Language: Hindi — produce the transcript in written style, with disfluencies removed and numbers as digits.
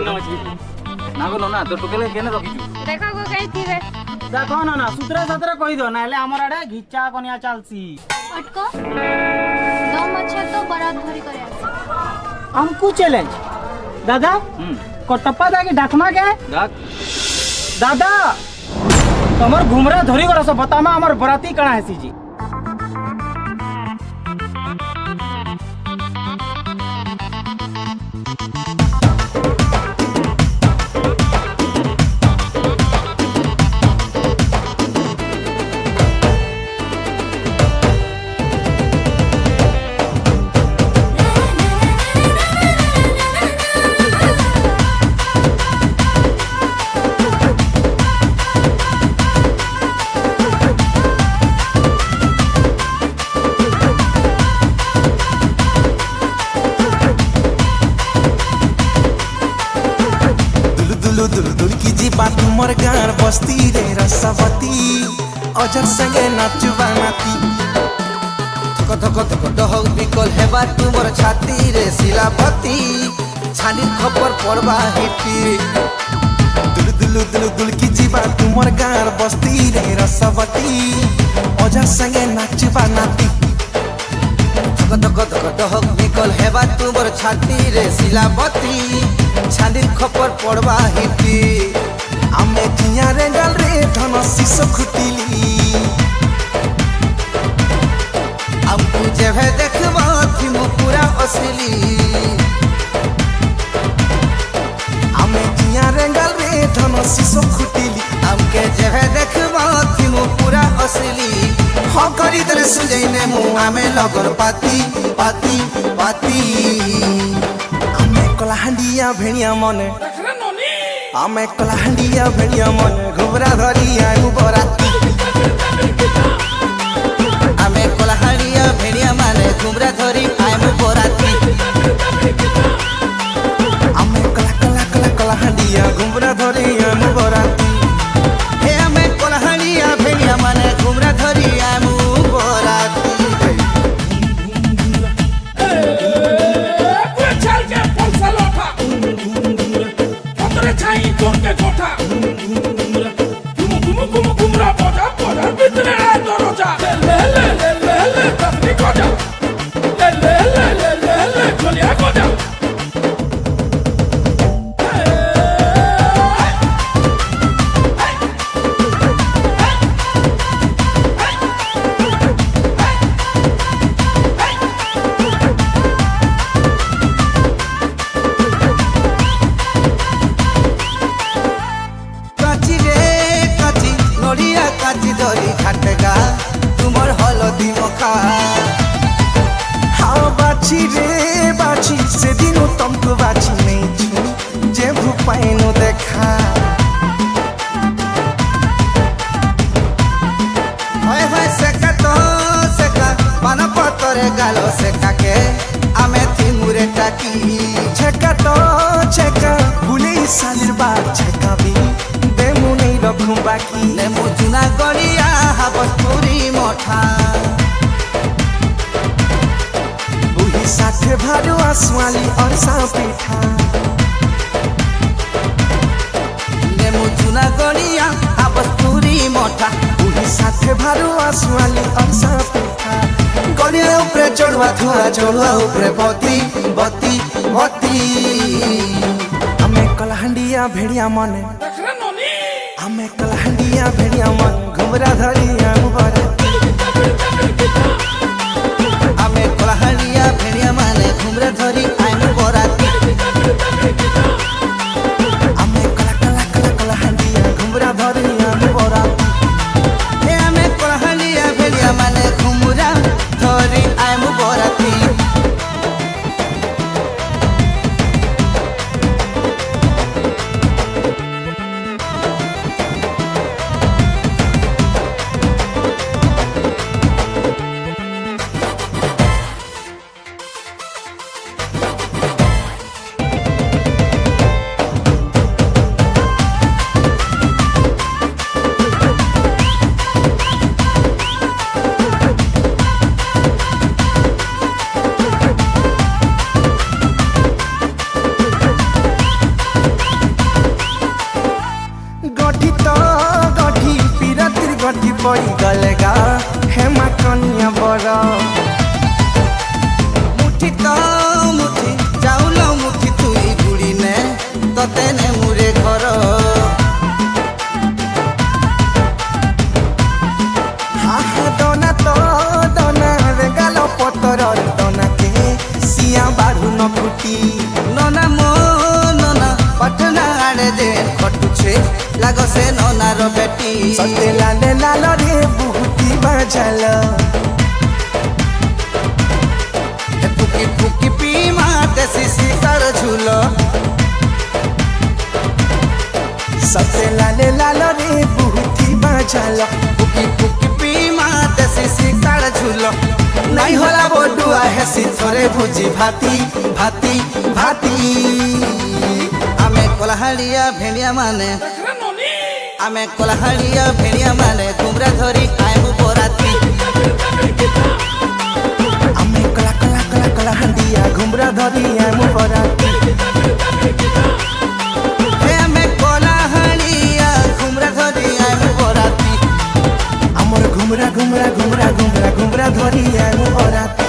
মনে আছে না গো না তো টোকেলে কেনে রখিছু देखो गो कहीं थी रे देखो ना सुतरे सतरे कहि दो ना हमर आड़े घिच्चा कनिया चलसी अटको दम अच्छा तो बारात धरी करे आसे हमको चैलेंज दादा कटप्पा दागी डाकमा के डाक दादा तमर घुमरा धरी गरा सब बतामा हमर बराती कणा हेसी जी तुमर गार बस्ती रे रसवती अजर संगे नाचुबा नाती धक धक धक डहक बिकल हेबा तुमर छाती रे शिलापति छानी खबर पड़बा हिपी दुलु दुलु दुलु दुल की जीवा तुमर गार बस्ती रे रसवती अजर संगे नाचुबा नाती धक धक धक डहक बिकल हेबा तुमर छाती रे शिलापति छानी खबर पड़बा हिपी आमे जिया रेंगल रे धन शिशु खुटिली अब तुझे भे देखबा थी मो पूरा असली आमे जिया रेंगल रे धन शिशु खुटिली हमके जेभे देखबा थी मो पूरा असली हो करी दरे सुजैने मु आमे लगन पाती पाती पाती आमे कलाहंडिया भेणिया मने आमे कलाहंडिया भेड़िया मन घुबरा धरी आयु बराती आमे कलाहंडिया भेड़िया माने घुबरा धरी आयु बराती आमे कला कला कला कलाहंडिया घुबरा धरी आयु बराती हे आमे कलाहंडिया भेड़िया माने घुबरा धरी आयु बराती Donde gota, como cumbra boda, boda, bitre doroja, le, tapni goda, le, jolia goda. काची दरी घाटगा तुमर हलदी मखा हाँ बाची रे बाची से दिनो तुमको बाची नहीं छू जे भूपाइनो देखा हाय हाय सेका तो सेका पाना पतरे गालो सेका के आमे थी मुरे टाकी छेका तो छेका भूले सालिर बात छेका भी देमु नहीं रखूं बाकी नेमु चुना गड़िया हाबस पूरी मोठा बुही साथे भारो आसवाली और सापेठा नेमु चुना गड़िया हाबस पूरी मोठा बुही साथे भारो आसवाली और सापेठा गड़िया ऊपर चढ़वा थुआ चढ़वा ऊपर बती बती बती हमें कलाहंडिया भेड़िया मने आमे कलाहंडिया भेड़िया मन घुमरा धरी आयु बराती आमे कलाहंडिया भेड़िया माने घुमरा धरी आयु बराती आमे कला कला कला कलाहंडिया घुमरा धरी आयु बराती हे आमे कलाहंडिया भेड़िया माने घुमरा धरी आयु बराती सते लाले लाल रे बुहुती बाजल फुकी फुकी पी माते सिसी कर झूलो सते लाले लाल रे बुहुती बाजल फुकी फुकी पी माते सिसी कर झूलो नहीं होला बोडुआ है सिथरे भुजी भाती भाती भाती आमे कोलाहालिया भेड़िया माने आमे कोलाहालिया भेड़िया माने घुमरा धरी आयमु बराती आमे कोला कोला कोला कोला हंडिया घुमरा धरी आयमु बराती हे आमे कोलाहालिया घुमरा धरी आयमु बराती आमर घुमरा घुमरा घुमरा घुमरा घुमरा धरी आयमु बराती